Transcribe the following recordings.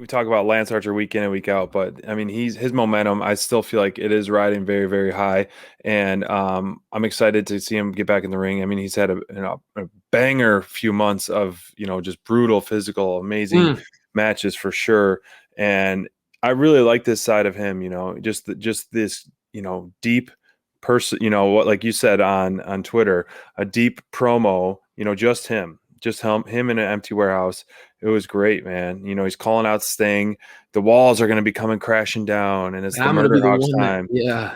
talk about Lance Archer week in and week out, but I mean, his momentum, I still feel like it is riding very, very high. And I'm excited to see him get back in the ring. I mean, he's had a banger few months of, just brutal, physical, amazing matches for sure. And I really like this side of him, just this, deep person, what, like you said on Twitter, a deep promo, just him in an empty warehouse. It was great, man. He's calling out Sting. The walls are going to be coming crashing down, and it's the Murder Hawks time.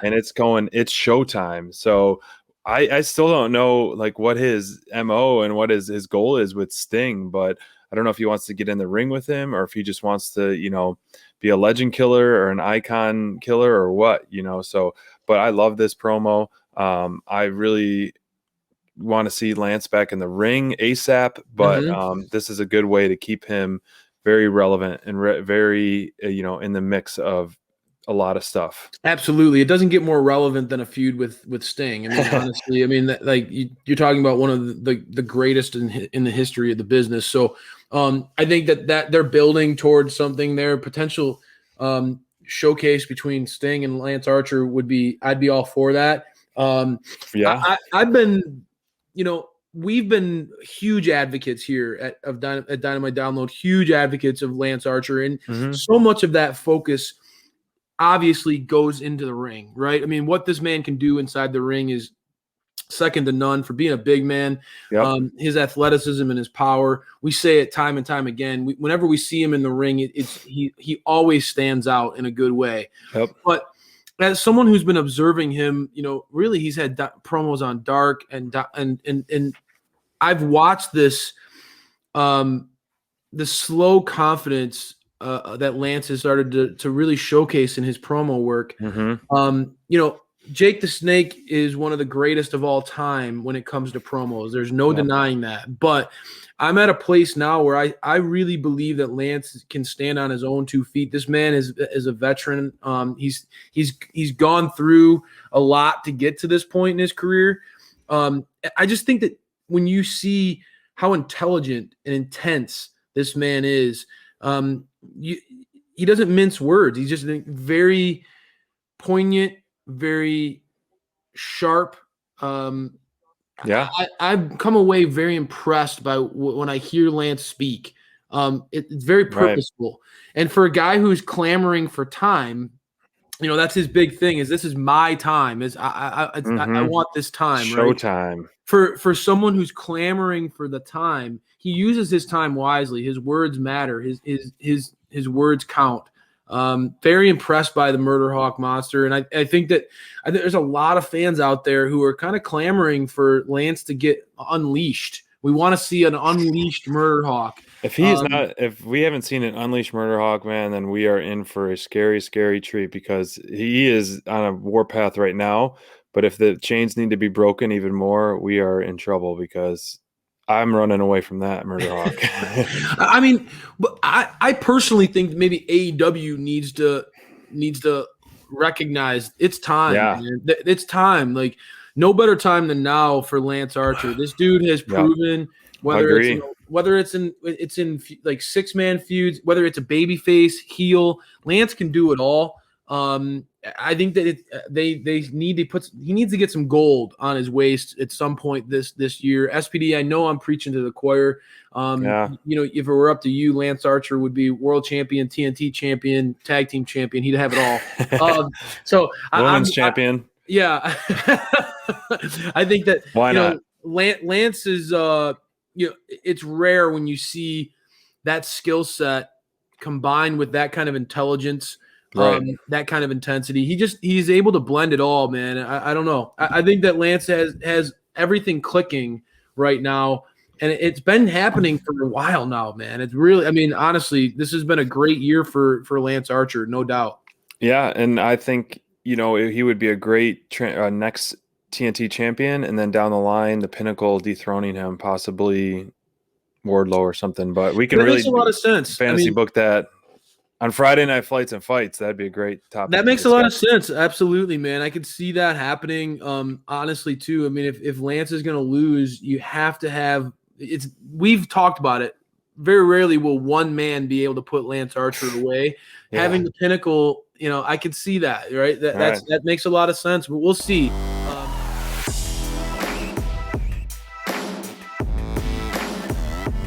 And it's showtime. So I still don't know like what his MO and what his goal is with Sting, but I don't know if he wants to get in the ring with him or if he just wants to, be a legend killer or an icon killer or what, so, but I love this promo. I really want to see Lance back in the ring ASAP, but this is a good way to keep him very relevant and very, in the mix of a lot of stuff. Absolutely. It doesn't get more relevant than a feud with Sting. I mean, honestly, I mean, like you're talking about one of the greatest in the history of the business. So I think that they're building towards something there. Potential showcase between Sting and Lance Archer I'd be all for that. I've been, we've been huge advocates here at Dynamite Download, huge advocates of Lance Archer. And so much of that focus obviously goes into the ring, right? I mean, what this man can do inside the ring is second to none for being a big man. His athleticism and his power. We say it time and time again. Whenever we see him in the ring, he always stands out in a good way. But as someone who's been observing him, really he's had promos on Dark and I've watched this, the slow confidence that Lance has started to really showcase in his promo work. Jake the Snake is one of the greatest of all time when it comes to promos. There's no denying that. But I'm at a place now where I really believe that Lance can stand on his own 2 feet. This man is a veteran. He's gone through a lot to get to this point in his career. I just think that when you see how intelligent and intense this man is, he doesn't mince words. He's just very poignant, very sharp. I've come away very impressed by when I hear Lance speak. It's very purposeful. Right. And for a guy who's clamoring for time, that's his big thing is this is my time. I want this time. Showtime. Right? For someone who's clamoring for the time, he uses his time wisely. His words matter. His words count. Very impressed by the Murder Hawk monster. And I think that there's a lot of fans out there who are kind of clamoring for Lance to get unleashed. We want to see an unleashed Murder Hawk. If we haven't seen an unleashed Murder Hawk, man, then we are in for a scary, scary treat because he is on a warpath right now. But if the chains need to be broken even more, we are in trouble because I'm running away from that Murder Hawk. I mean, but I personally think maybe AEW needs to recognize it's time. Yeah. Man. It's time. Like no better time than now for Lance Archer. This dude has proven whether it's in like 6-man feuds, whether it's a babyface, heel, Lance can do it all. I think that he needs to get some gold on his waist at some point this year. SPD, I know I'm preaching to the choir. If it were up to you, Lance Archer would be world champion, TNT champion, tag team champion. He'd have it all. Women's champion. I think that why not? Lance is it's rare when you see that skill set combined with that kind of intelligence. Right. That kind of intensity. He's able to blend it all, man. I don't know. I think that Lance has everything clicking right now, and it's been happening for a while now, man. It's really, I mean, honestly, this has been a great year for Lance Archer, no doubt. Yeah, and I think he would be a great next TNT champion, and then down the line, the Pinnacle dethroning him, possibly Wardlow or something. But we can really makes a lot of sense. Fantasy book that. On Friday Night Flights and Fights, that'd be a great topic. That makes a lot of sense. Absolutely, man. I could see that happening. Honestly, too. I mean, if Lance is going to lose, you have to have – we've talked about it very rarely will one man be able to put Lance Archer away. Yeah. Having the Pinnacle, I could see that, right? That makes a lot of sense, but we'll see.